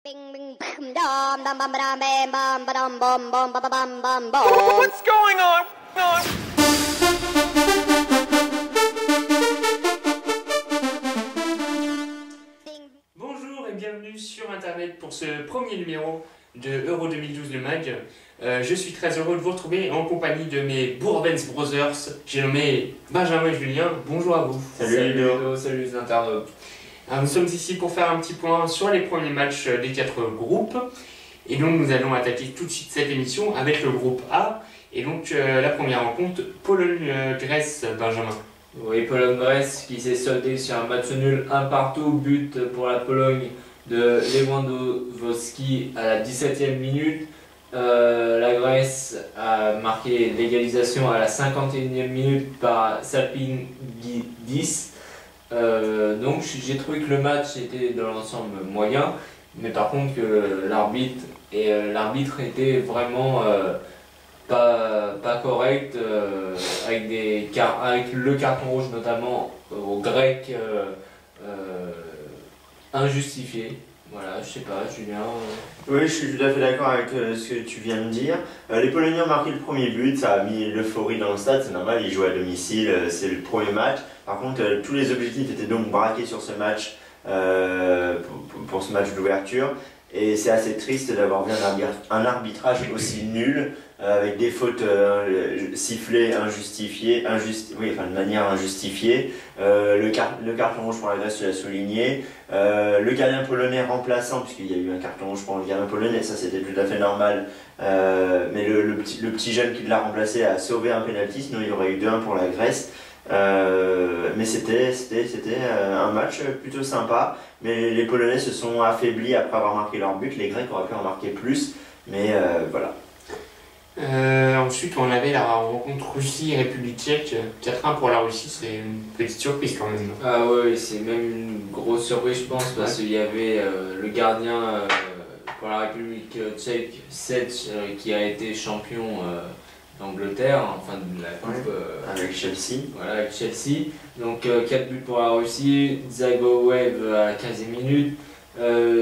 What's going on? Bonjour et bienvenue sur Internet pour ce premier numéro de Euro 2012 le MAG. Je suis très heureux de vous retrouver en compagnie de mes Bourbens Brothers. J'ai nommé Benjamin et Julien. Bonjour à vous. Salut Ludo, salut les internautes. Alors, nous sommes ici pour faire un petit point sur les premiers matchs des 4 groupes. Et donc nous allons attaquer tout de suite cette émission avec le groupe A. Et donc la première rencontre, Pologne-Grèce, Benjamin. Oui, Pologne-Grèce qui s'est soldé sur un match nul 1-1, but pour la Pologne de Lewandowski à la 17e minute. La Grèce a marqué l'égalisation à la 51e minute par Salpingidis. Donc j'ai trouvé que le match était dans l'ensemble moyen, mais par contre que l'arbitre était vraiment pas correct, avec le carton rouge notamment aux Grecs injustifié. Voilà, je sais pas, Julien. Oui, je suis tout à fait d'accord avec ce que tu viens de dire. Les Polonais ont marqué le premier but, ça a mis l'euphorie dans le stade, c'est normal, ils jouent à domicile, c'est le premier match. Par contre, tous les objectifs étaient donc braqués sur ce match, pour ce match d'ouverture. Et c'est assez triste d'avoir vu un arbitrage aussi nul, avec des fautes sifflées de manière injustifiée. Le carton rouge pour la Grèce, tu l'as souligné. Le gardien polonais remplaçant, puisqu'il y a eu un carton rouge pour le gardien polonais, ça c'était tout à fait normal. Mais le petit jeune qui l'a remplacé a sauvé un pénalty, sinon il y aurait eu 2-1 pour la Grèce. Mais c'était un match plutôt sympa, mais les Polonais se sont affaiblis après avoir marqué leur but. Les Grecs auraient pu en marquer plus, mais voilà. Ensuite on avait la rencontre Russie-République tchèque, 4-1 pour la Russie, c'est une petite surprise quand même. Ah oui, c'est même une grosse surprise je pense, parce qu'il y avait le gardien pour la République tchèque, Sech, qui a été champion d'Angleterre, enfin de la coupe avec Chelsea. Voilà, avec Chelsea. Donc 4 buts pour la Russie, Zagoev à la 15e minute,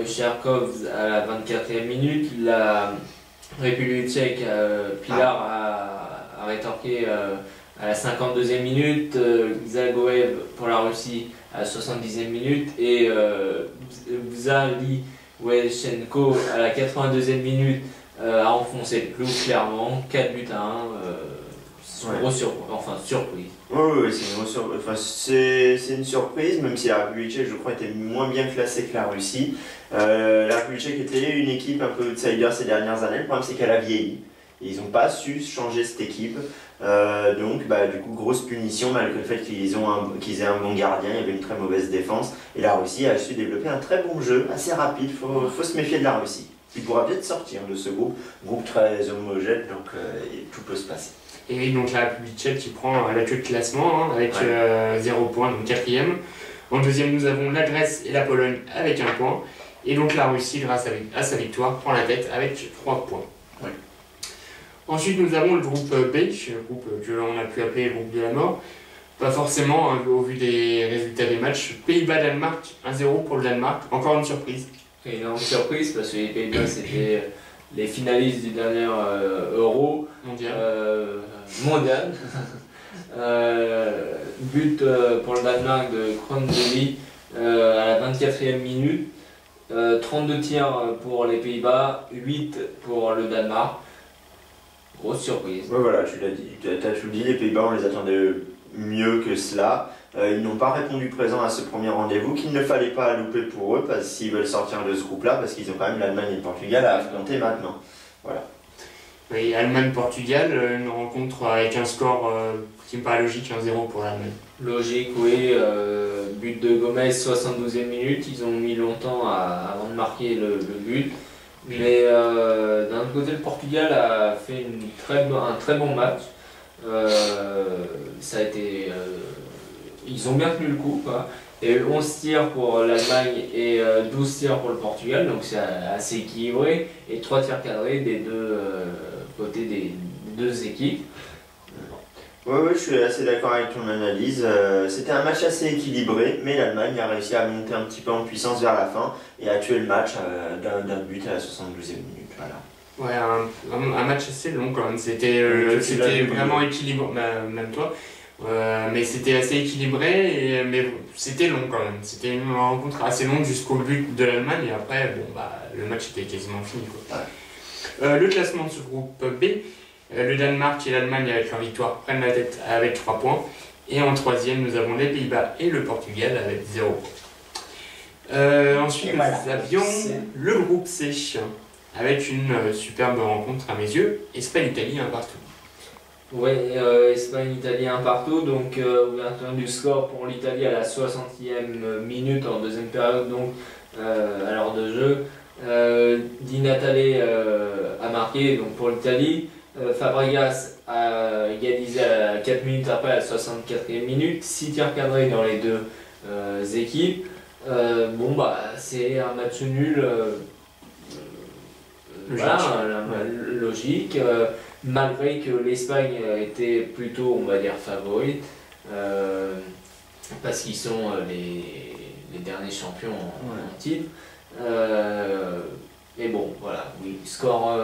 Cherkov à la 24e minute, la République tchèque, Pilar a rétorqué à la 52e minute, Zagoev pour la Russie à la 70e minute et Zaliwechenko à la 82e minute a enfoncé le clou clairement, 4 buts à 1, surprise. Oui, c'est une surprise, même si la République tchèque, je crois, était moins bien classée que la Russie. La République tchèque était une équipe un peu outsider ces dernières années. Le problème, c'est qu'elle a vieilli. Et ils n'ont pas su changer cette équipe. Donc, du coup, grosse punition, malgré le fait qu'ils aient un bon gardien. Il y avait une très mauvaise défense. Et la Russie a su développer un très bon jeu, assez rapide. Faut se méfier de la Russie. Il pourra peut-être sortir de ce groupe très homogène, donc tout peut se passer. Et oui, donc la République tchèque qui prend la queue de classement avec 0 points, donc 4e. En deuxième, nous avons la Grèce et la Pologne avec 1 point. Et donc la Russie, grâce à sa victoire, prend la tête avec 3 points. Ouais. Ensuite, nous avons le groupe B, le groupe que l'on a pu appeler le groupe de la mort. Pas forcément, au vu des résultats des matchs. Pays-Bas-Danemark, 1-0 pour le Danemark. Encore une surprise. Énorme surprise parce que les Pays-Bas c'était les finalistes du dernier Euro mondial. But pour le Danemark de Krondeli à la 24e minute. 32 tirs pour les Pays-Bas, 8 pour le Danemark. Grosse surprise. Ouais, voilà, tu l'as dit. Tu as tout dit, les Pays-Bas, on les attendait mieux que cela. Ils n'ont pas répondu présent à ce premier rendez-vous qu'il ne fallait pas louper pour eux s'ils veulent sortir de ce groupe-là, parce qu'ils ont quand même l'Allemagne et le Portugal à affronter maintenant. Voilà. Oui, Allemagne-Portugal, une rencontre avec un score qui me paraît logique, 1-0 pour l'Allemagne. Logique, oui. But de Gomez, 72e minute. Ils ont mis longtemps avant de marquer le but. Mais d'un autre côté, le Portugal a fait un très bon match. Ça a été, ils ont bien tenu le coup, quoi. Il y a eu 11 tirs pour l'Allemagne et 12 tirs pour le Portugal, donc c'est assez équilibré. Et 3 tirs cadrés des deux côtés des deux équipes. Ouais, je suis assez d'accord avec ton analyse. C'était un match assez équilibré, mais l'Allemagne a réussi à monter un petit peu en puissance vers la fin et à tuer le match d'un but à la 72e minute. Voilà. Ouais, un match assez long quand même. C'était vraiment équilibré, même toi. Mais c'était assez équilibré, mais bon, c'était long quand même. C'était une rencontre assez longue jusqu'au but de l'Allemagne et après, bon, le match était quasiment fini, quoi. Ouais. Le classement de ce groupe B, le Danemark et l'Allemagne avec leur victoire prennent la tête avec 3 points. Et en troisième, nous avons les Pays-Bas et le Portugal avec 0 points. Ensuite, nous avions le groupe C avec une superbe rencontre à mes yeux, Espagne-Italie 1 partout. Ouais, Espagne-Italie 1 partout, donc ouverture du score pour l'Italie à la 60e minute en deuxième période, donc à l'heure de jeu. Di Natale a marqué donc, pour l'Italie. Fabregas a égalisé à 4 minutes après à la 64e minute. 6 tirs cadrés dans les deux équipes. C'est un match nul. Logique. Malgré que l'Espagne était plutôt, on va dire, favorite. Parce qu'ils sont les derniers champions en titre. Mais bon, voilà, oui, score.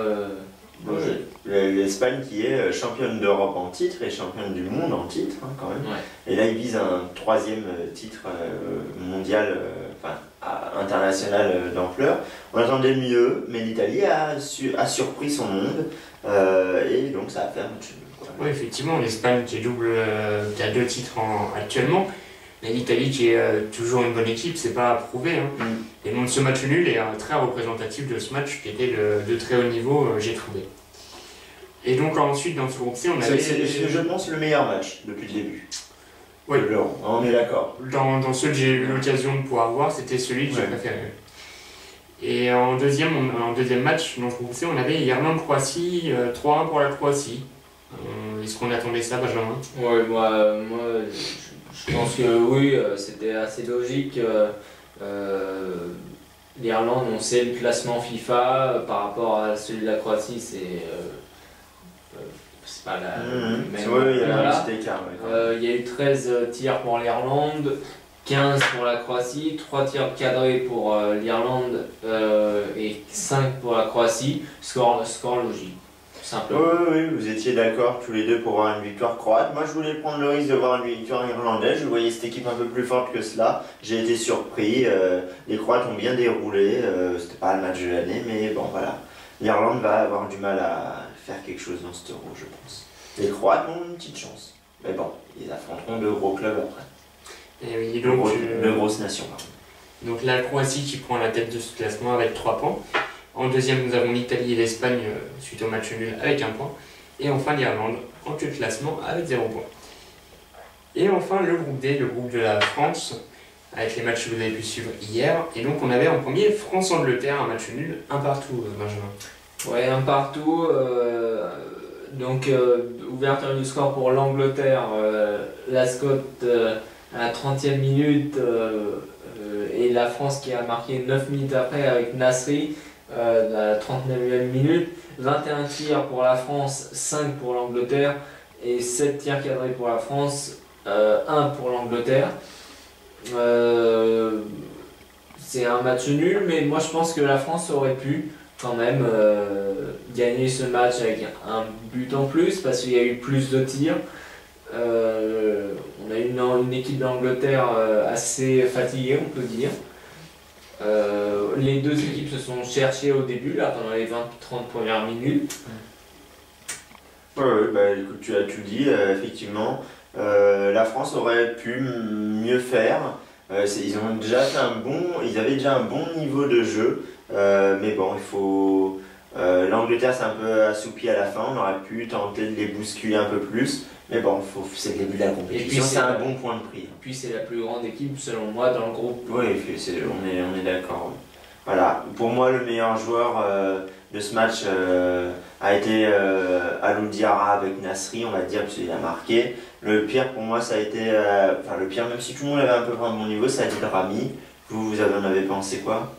L'Espagne qui est championne d'Europe en titre et championne du monde en titre, hein, quand même. Ouais. Et là, ils visent un 3e titre mondial, international d'ampleur. On attendait mieux, mais l'Italie a surpris son monde et donc ça a fait un match nul. Oui, effectivement, l'Espagne qui a 2 titres actuellement. Mais l'Italie qui est toujours une bonne équipe, c'est pas à prouver. Hein. Et donc ce match nul est très représentatif de ce match qui était de très haut niveau, j'ai trouvé. Et donc ensuite dans ce groupe C, on avait... C'est, je pense, le meilleur match depuis le début. Oui. On est d'accord. Dans ceux que j'ai eu l'occasion de pouvoir voir, c'était celui que j'ai préféré. Et en deuxième match, dans ce groupe C, on avait Irlande-Croatie, 3-1 pour la Croatie. Est-ce qu'on attendait ça, Benjamin? Ouais, moi je pense que oui, c'était assez logique. L'Irlande, on sait le classement FIFA par rapport à celui de la Croatie, c'est pas la même. Il y a un petit écart. Il y a eu 13 tirs pour l'Irlande, 15 pour la Croatie, 3 tirs cadrés pour l'Irlande et 5 pour la Croatie. Score logique. Oui, vous étiez d'accord tous les deux pour voir une victoire croate. Moi, je voulais prendre le risque de voir une victoire irlandaise. Je voyais cette équipe un peu plus forte que cela. J'ai été surpris. Les Croates ont bien déroulé. C'était pas le match de l'année, mais bon, voilà. L'Irlande va avoir du mal à faire quelque chose dans cet Euro, je pense. Les Croates ont une petite chance. Mais bon, ils affronteront de gros clubs après. Et oui, donc, de grosses nations, pardon. Donc la Croatie qui prend la tête de ce classement avec 3 points. En deuxième, nous avons l'Italie et l'Espagne suite au match nul avec 1 point. Et enfin l'Irlande en queue de classement avec 0 point. Et enfin le groupe D, le groupe de la France, avec les matchs que vous avez pu suivre hier. Et donc on avait en premier France-Angleterre, un match nul, 1 partout, Benjamin. Ouais, 1 partout. Ouverture du score pour l'Angleterre, Lascott à la 30e minute et la France qui a marqué 9 minutes après avec Nasri. La 39e minute, 21 tirs pour la France, 5 pour l'Angleterre et 7 tirs cadrés pour la France, 1 pour l'Angleterre. C'est un match nul, mais moi je pense que la France aurait pu quand même gagner ce match avec un but en plus parce qu'il y a eu plus de tirs. On a une équipe d'Angleterre assez fatiguée, on peut dire. Les deux équipes se sont cherchées au début, là, pendant les 20-30 premières minutes. Écoute, tu as tout dit, effectivement. La France aurait pu mieux faire. Ils avaient déjà un bon niveau de jeu, mais bon, il faut. L'Angleterre s'est un peu assoupie à la fin, on aurait pu tenter de les bousculer un peu plus. Mais bon, c'est le début de la compétition, c'est un bon point de prix. Et puis c'est la plus grande équipe selon moi dans le groupe. Oui, on est d'accord. Voilà, pour moi le meilleur joueur de ce match a été Alou Diarra avec Nasri, on va dire, parce qu'il a marqué. Le pire pour moi ça a été, le pire même si tout le monde avait un peu près mon niveau, ça a été Drami. Vous en avez pensé quoi,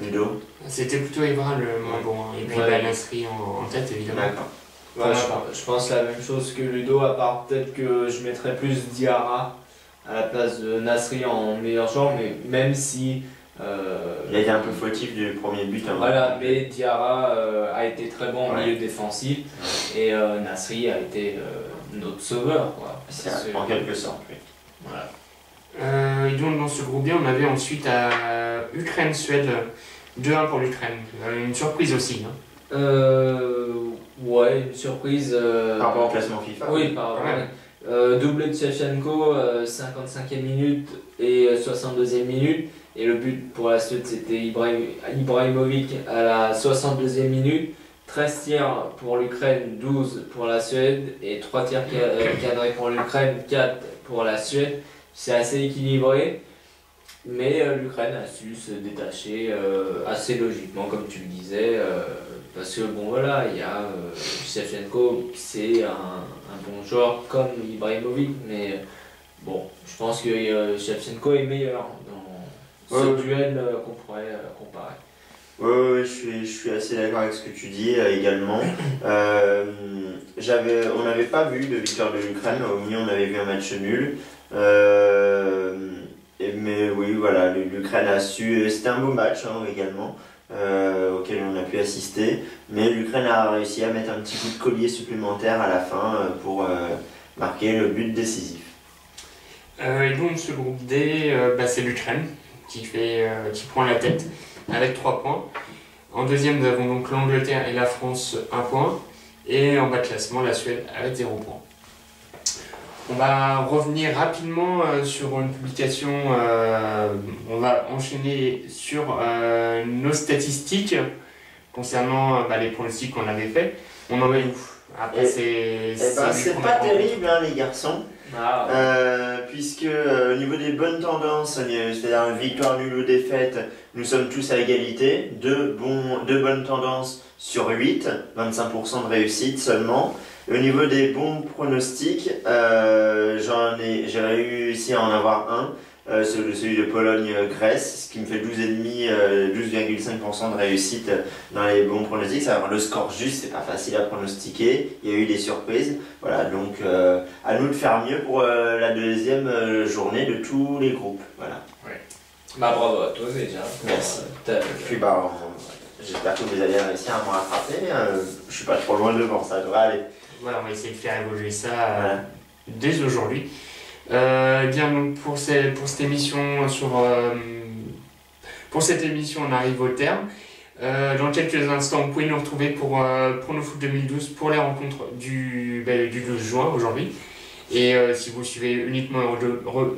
Ludo? C'était plutôt Evra le moins bon, hein. Et puis Nasri en tête évidemment. D'accord. Ouais, je pense la même chose que Ludo, à part peut-être que je mettrais plus Diarra à la place de Nasri en meilleur joueur, mais même si... il a été un peu fautif du premier but. Hein. Voilà, mais Diarra a été très bon en Ouais. milieu défensif et Nasri a été notre sauveur. Quoi. En quelque sorte, oui. Voilà. Et donc dans ce groupe B, on avait ensuite Ukraine-Suède, 2-1 pour l'Ukraine. Une surprise aussi. Hein. Ouais, une surprise. Par rapport au classement FIFA. Oui, par rapport. Doublé de Shevchenko, 55e minute et 62e minute. Et le but pour la Suède, c'était Ibrahimovic à la 62e minute. 13 tirs pour l'Ukraine, 12 pour la Suède. Et 3 tirs cadrés pour l'Ukraine, 4 pour la Suède. C'est assez équilibré. Mais l'Ukraine a su se détacher assez logiquement, comme tu le disais. Parce que bon voilà, il y a Shevchenko, c'est un bon joueur comme Ibrahimovic. Mais bon, je pense que Shevchenko est meilleur dans ce duel qu'on pourrait comparer. Oui, je suis assez d'accord avec ce que tu dis également. On n'avait pas vu de victoire de l'Ukraine, au mieux on avait vu un match nul. Mais oui, voilà, l'Ukraine a su. C'était un beau match hein, également, auquel on a pu assister. Mais l'Ukraine a réussi à mettre un petit coup de collier supplémentaire à la fin pour marquer le but décisif. Et donc ce groupe D, c'est l'Ukraine qui prend la tête avec 3 points. En deuxième, nous avons donc l'Angleterre et la France 1 point. Et en bas de classement, la Suède avec 0 points. On va revenir rapidement sur une publication. On va enchaîner sur nos statistiques concernant les pronostics qu'on avait fait. On en est où? Après, c'est pas terrible, hein, les garçons. Puisque au niveau des bonnes tendances, c'est-à-dire victoire, nulle ou défaite, nous sommes tous à égalité. Deux bonnes tendances sur 8, 25% de réussite seulement. Et au niveau des bons pronostics, j'ai réussi à en avoir un, celui de Pologne-Grèce, ce qui me fait 12,5% de réussite dans les bons pronostics. Ça va avoir le score juste, c'est pas facile à pronostiquer, il y a eu des surprises. Voilà, donc à nous de faire mieux pour la deuxième journée de tous les groupes. Voilà. Ouais. Bravo à toi déjà. Merci. Puis j'espère que vous allez réussir à me rattraper. Je suis pas trop loin devant, ça devrait aller. Voilà, on va essayer de faire évoluer ça dès aujourd'hui. Bien, donc pour cette émission on arrive au terme. Dans quelques instants, vous pouvez nous retrouver pour nos foot 2012 pour les rencontres du 12 juin aujourd'hui. Et si vous suivez uniquement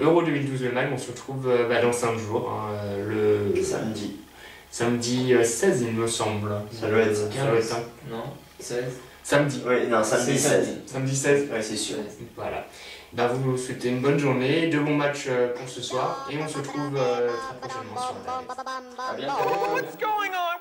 Euro 2012 le mag, on se retrouve dans 5 jours, le samedi 16 il me semble. Ça doit être 15. Non, 16. Samedi. Oui, non, samedi 16. Samedi 16. Oui, c'est sûr. Voilà. Vous souhaitez une bonne journée, de bons matchs pour ce soir, et on se retrouve très prochainement sur Internet. À bientôt. What's going on?